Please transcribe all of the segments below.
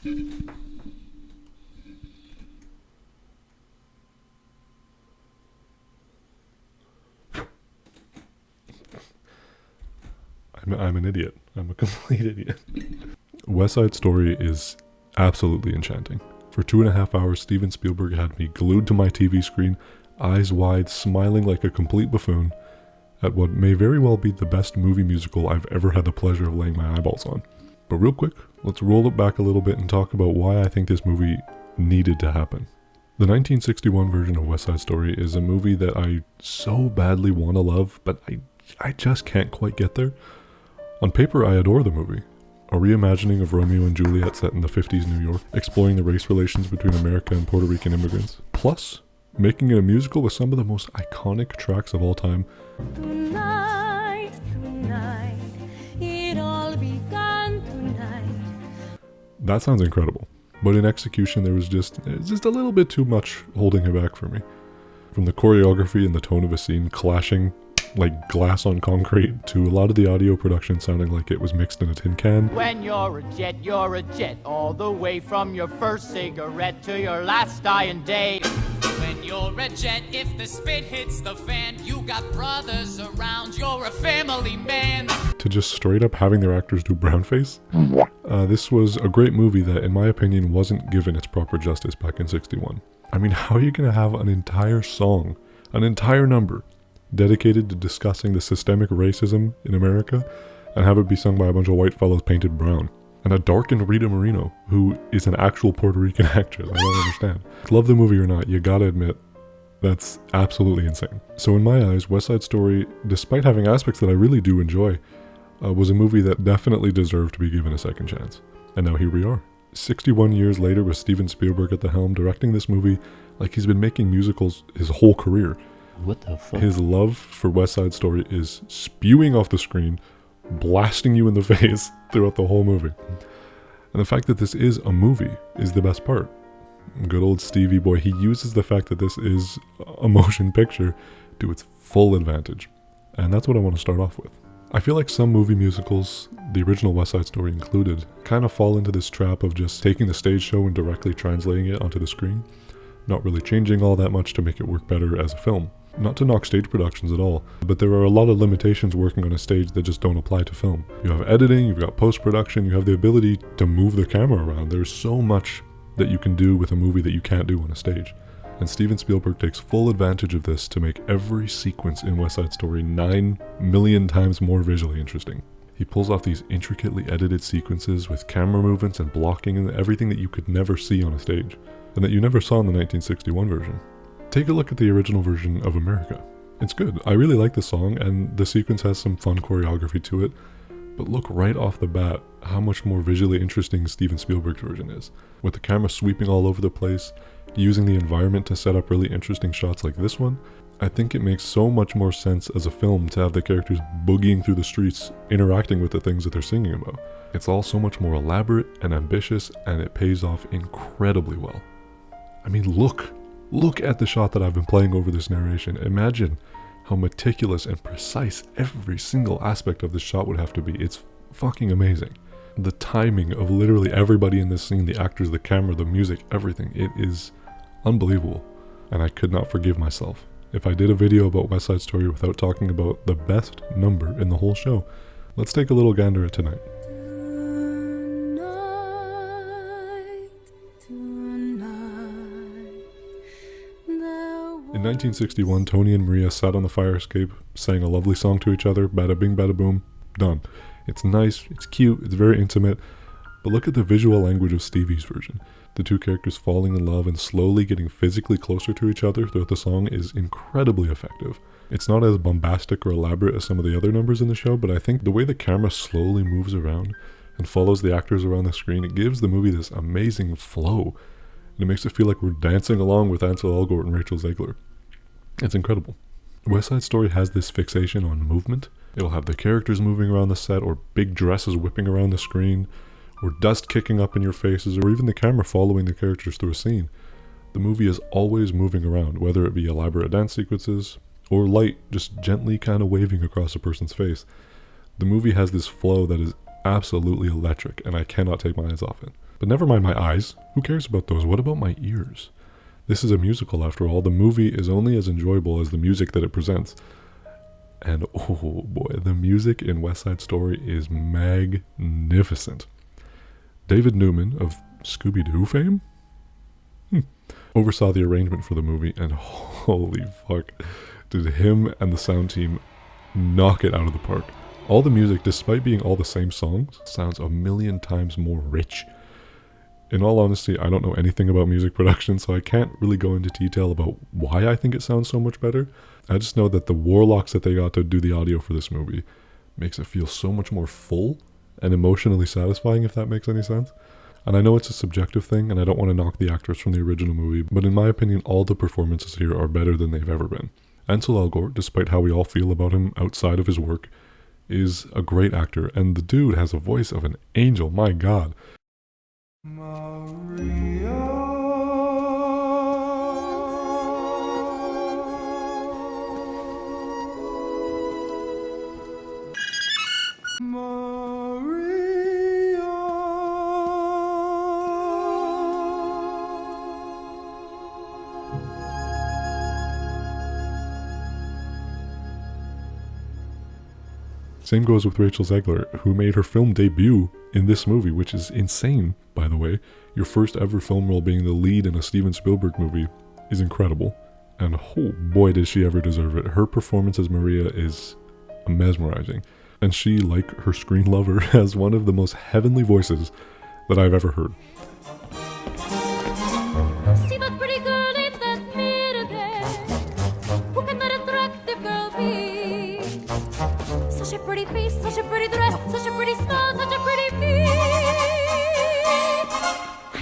I'm an idiot. I'm a complete idiot. West Side Story is absolutely enchanting. For 2.5 hours, Steven Spielberg had me glued to my TV screen, eyes wide, smiling like a complete buffoon, at what may very well be the best movie musical I've ever had the pleasure of laying my eyeballs on. But real quick, let's roll it back a little bit and talk about why I think this movie needed to happen. The 1961 version of West Side Story is a movie that I so badly want to love, but I just can't quite get there. On paper, I adore the movie. A reimagining of Romeo and Juliet set in the 50s New York, exploring the race relations between America and Puerto Rican immigrants. Plus, making it a musical with some of the most iconic tracks of all time. Tonight, tonight, it all began tonight. That sounds incredible. But in execution, there was just a little bit too much holding it back for me. From the choreography and the tone of a scene clashing like glass on concrete, to a lot of the audio production sounding like it was mixed in a tin can. When you're a jet, all the way from your first cigarette to your last dying day. When you're a jet, if the spit hits the fan, you got brothers around, you're a family man. To just straight up having their actors do brownface. This was a great movie that, in my opinion, wasn't given its proper justice back in '61. I mean, how are you going to have an entire song, an entire number, dedicated to discussing the systemic racism in America, and have it be sung by a bunch of white fellows painted brown? And a darkened Rita Moreno, who is an actual Puerto Rican actress. I don't understand. Love the movie or not, you gotta admit, that's absolutely insane. So in my eyes, West Side Story, despite having aspects that I really do enjoy, was a movie that definitely deserved to be given a second chance. And now here we are. 61 years later, with Steven Spielberg at the helm, directing this movie like he's been making musicals his whole career. What the fuck? His love for West Side Story is spewing off the screen, blasting you in the face throughout the whole movie. And the fact that this is a movie is the best part. Good old Stevie boy, he uses the fact that this is a motion picture to its full advantage. And that's what I want to start off with. I feel like some movie musicals, the original West Side Story included, kind of fall into this trap of just taking the stage show and directly translating it onto the screen, not really changing all that much to make it work better as a film. Not to knock stage productions at all, but there are a lot of limitations working on a stage that just don't apply to film. You have editing, you've got post-production, you have the ability to move the camera around. There's so much that you can do with a movie that you can't do on a stage. And Steven Spielberg takes full advantage of this to make every sequence in West Side Story 9 million times more visually interesting. He pulls off these intricately edited sequences with camera movements and blocking and everything that you could never see on a stage, and that you never saw in the 1961 version. Take a look at the original version of America. It's good. I really like the song, and the sequence has some fun choreography to it, but look right off the bat how much more visually interesting Steven Spielberg's version is, with the camera sweeping all over the place, using the environment to set up really interesting shots like this one. I think it makes so much more sense as a film to have the characters boogieing through the streets, interacting with the things that they're singing about. It's all so much more elaborate and ambitious, and it pays off incredibly well. I mean, look at the shot that I've been playing over this narration. Imagine how meticulous and precise every single aspect of this shot would have to be. It's fucking amazing. The timing of literally everybody in this scene, the actors, the camera, the music, everything, it is unbelievable. And I could not forgive myself if I did a video about West Side Story without talking about the best number in the whole show. Let's take a little gander at tonight. In 1961, Tony and Maria sat on the fire escape, sang a lovely song to each other, bada bing bada boom, done. It's nice, it's cute, it's very intimate, but look at the visual language of Stevie's version. The two characters falling in love and slowly getting physically closer to each other throughout the song is incredibly effective. It's not as bombastic or elaborate as some of the other numbers in the show, but I think the way the camera slowly moves around and follows the actors around the screen, it gives the movie this amazing flow. And it makes it feel like we're dancing along with Ansel Elgort and Rachel Zegler. It's incredible. West Side Story has this fixation on movement. It'll have the characters moving around the set, or big dresses whipping around the screen, or dust kicking up in your faces, or even the camera following the characters through a scene. The movie is always moving around, whether it be elaborate dance sequences, or light just gently kind of waving across a person's face. The movie has this flow that is absolutely electric, and I cannot take my eyes off it. But never mind my eyes. Who cares about those? What about my ears? This is a musical after all. The movie is only as enjoyable as the music that it presents. And oh boy, the music in West Side Story is magnificent. David Newman of Scooby-Doo fame oversaw the arrangement for the movie, and holy fuck, did him and the sound team knock it out of the park. All the music, despite being all the same songs, sounds a million times more rich. In all honesty, I don't know anything about music production, so I can't really go into detail about why I think it sounds so much better. I just know that the Warlocks that they got to do the audio for this movie makes it feel so much more full and emotionally satisfying, if that makes any sense. And I know it's a subjective thing, and I don't want to knock the actors from the original movie, but in my opinion, all the performances here are better than they've ever been. Ansel Elgort, despite how we all feel about him outside of his work, is a great actor, and the dude has a voice of an angel, my god. Same goes with Rachel Zegler, who made her film debut in this movie, which is insane, by the way. Your first ever film role being the lead in a Steven Spielberg movie is incredible. And oh boy did she ever deserve it. Her performance as Mariaaaa is mesmerizing. And she, like her screen lover, has one of the most heavenly voices that I've ever heard. See that pretty girl in that mirror there? Who can that attractive girl be? Such a pretty face, such a pretty dress, such a pretty smile, such a pretty feet.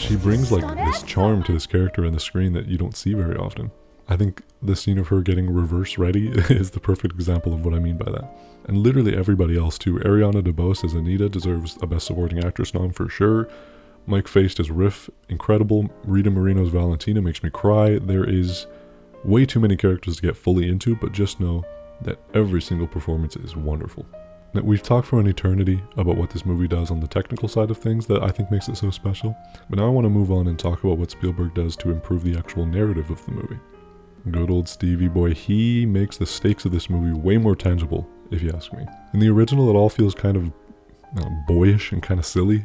She brings like this charm to this character on the screen that you don't see very often. I think the scene of her getting reverse ready is the perfect example of what I mean by that. And literally everybody else too. Ariana DeBose as Anita deserves a Best Supporting Actress nom for sure. Mike Faist as Riff, incredible. Rita Moreno's Valentina makes me cry. There is way too many characters to get fully into, but just know that every single performance is wonderful. Now, we've talked for an eternity about what this movie does on the technical side of things that I think makes it so special, but now I want to move on and talk about what Spielberg does to improve the actual narrative of the movie. Good old Stevie boy, he makes the stakes of this movie way more tangible, if you ask me. In the original, it all feels kind of boyish and kind of silly,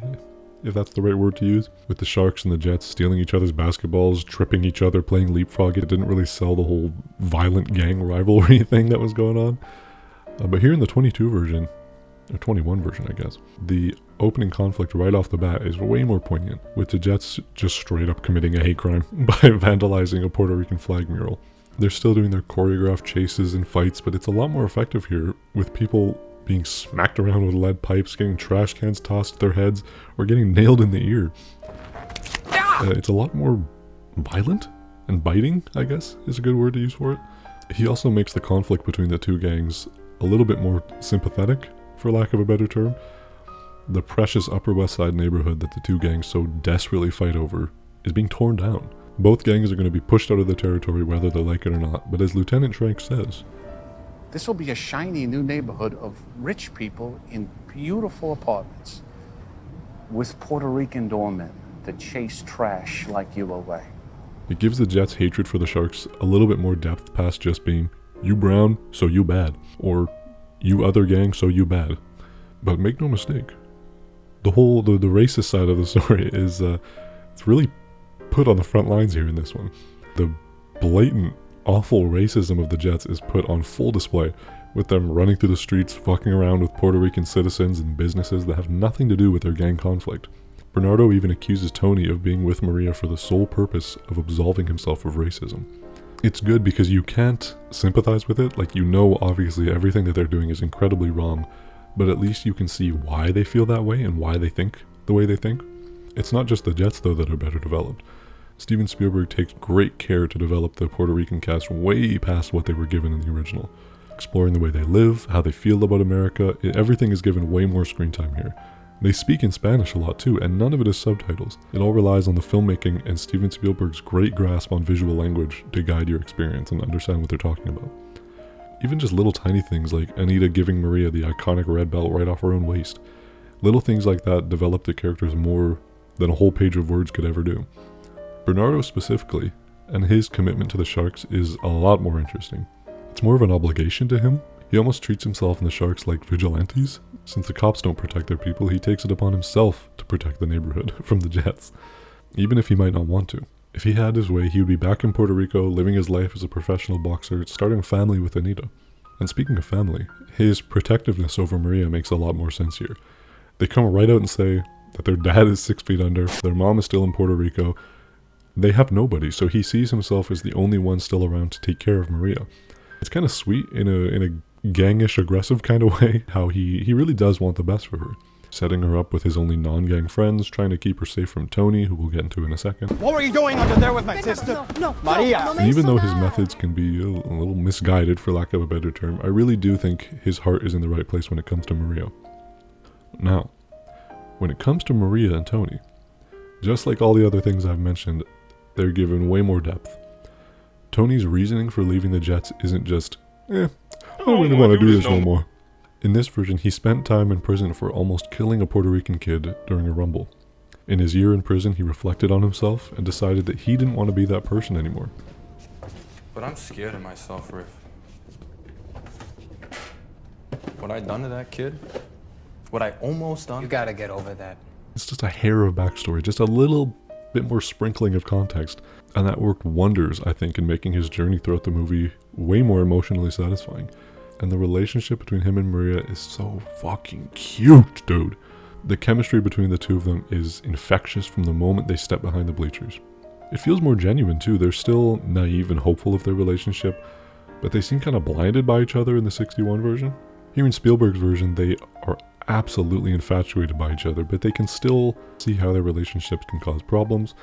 if that's the right word to use, with the Sharks and the Jets stealing each other's basketballs, tripping each other, playing leapfrog. It didn't really sell the whole violent gang rivalry thing that was going on. But here in the 22 version, or 21 version I guess, the opening conflict right off the bat is way more poignant, with the Jets just straight up committing a hate crime by vandalizing a Puerto Rican flag mural. They're still doing their choreographed chases and fights, but it's a lot more effective here, with people being smacked around with lead pipes, getting trash cans tossed at their heads, or getting nailed in the ear. It's a lot more violent and biting, I guess, is a good word to use for it. He also makes the conflict between the two gangs a little bit more sympathetic, for lack of a better term. The precious Upper West Side neighborhood that the two gangs so desperately fight over is being torn down. Both gangs are going to be pushed out of the territory whether they like it or not, but as Lieutenant Shank says, this will be a shiny new neighborhood of rich people in beautiful apartments with Puerto Rican doormen that chase trash like you away. It gives the Jets' hatred for the Sharks a little bit more depth past just being, you brown, so you bad, or you other gang, so you bad. But make no mistake, the racist side of the story is it's really put on the front lines here in this one. The blatant, awful racism of the Jets is put on full display, with them running through the streets, fucking around with Puerto Rican citizens and businesses that have nothing to do with their gang conflict. Bernardo even accuses Tony of being with Mariaaaa for the sole purpose of absolving himself of racism. It's good because you can't sympathize with it, like you know obviously everything that they're doing is incredibly wrong, but at least you can see why they feel that way and why they think the way they think. It's not just the Jets though that are better developed. Steven Spielberg takes great care to develop the Puerto Rican cast way past what they were given in the original. Exploring the way they live, how they feel about America, everything is given way more screen time here. They speak in Spanish a lot too, and none of it is subtitles. It all relies on the filmmaking and Steven Spielberg's great grasp on visual language to guide your experience and understand what they're talking about. Even just little tiny things like Anita giving Mariaaaa the iconic red belt right off her own waist. Little things like that develop the characters more than a whole page of words could ever do. Bernardo specifically, and his commitment to the sharks is a lot more interesting. It's more of an obligation to him. He almost treats himself and the sharks like vigilantes. Since the cops don't protect their people, he takes it upon himself to protect the neighborhood from the jets, even if he might not want to. If he had his way, he would be back in Puerto Rico, living his life as a professional boxer, starting a family with Anita. And speaking of family, his protectiveness over Maria makes a lot more sense here. They come right out and say that their dad is 6 feet under, their mom is still in Puerto Rico. They have nobody, so he sees himself as the only one still around to take care of Maria. It's kind of sweet in a gangish, aggressive kind of way, how he really does want the best for her. Setting her up with his only non-gang friends, trying to keep her safe from Tony, who we'll get into in a second. What were you doing under there with my sister? No, Mariaaaa. And even though his methods can be a little misguided, for lack of a better term, I really do think his heart is in the right place when it comes to Maria. Now, when it comes to Maria and Tony, just like all the other things I've mentioned, they're given way more depth. Tony's reasoning for leaving the Jets isn't just, I don't really want to do this no more. In this version, he spent time in prison for almost killing a Puerto Rican kid during a rumble. In his year in prison, he reflected on himself and decided that he didn't want to be that person anymore. But I'm scared of myself, Riff. What I done to that kid? What I almost done? You gotta get over that. It's just a hair of backstory, just a little bit more sprinkling of context. And that worked wonders, I think, in making his journey throughout the movie way more emotionally satisfying. And the relationship between him and Maria is so fucking cute, dude. The chemistry between the two of them is infectious from the moment they step behind the bleachers. It feels more genuine too. They're still naive and hopeful of their relationship, but they seem kind of blinded by each other in the 61 version. Here in Spielberg's version, they are absolutely infatuated by each other, but they can still see how their relationships can cause problems,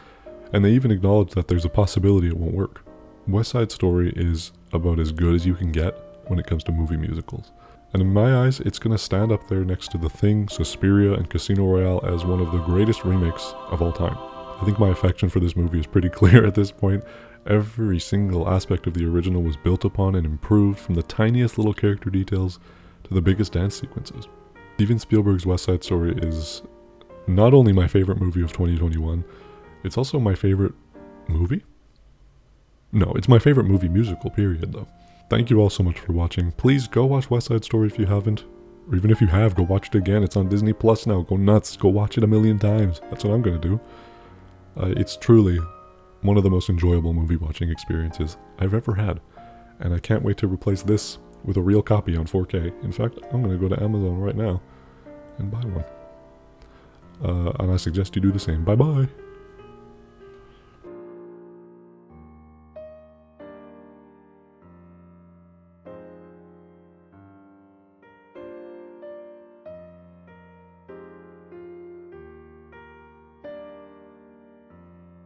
and they even acknowledge that there's a possibility it won't work. West Side Story is about as good as you can get when it comes to movie musicals. And in my eyes, it's going to stand up there next to The Thing, Suspiria, and Casino Royale as one of the greatest remakes of all time. I think my affection for this movie is pretty clear at this point. Every single aspect of the original was built upon and improved, from the tiniest little character details to the biggest dance sequences. Steven Spielberg's West Side Story is not only my favorite movie of 2021, it's also my favorite movie? No, it's my favorite movie musical, period, though. Thank you all so much for watching. Please go watch West Side Story if you haven't. Or even if you have, go watch it again. It's on Disney Plus now. Go nuts. Go watch it 1,000,000 times. That's what I'm going to do. It's truly one of the most enjoyable movie watching experiences I've ever had. And I can't wait to replace this with a real copy on 4K. In fact, I'm going to go to Amazon right now and buy one. And I suggest you do the same. Bye-bye.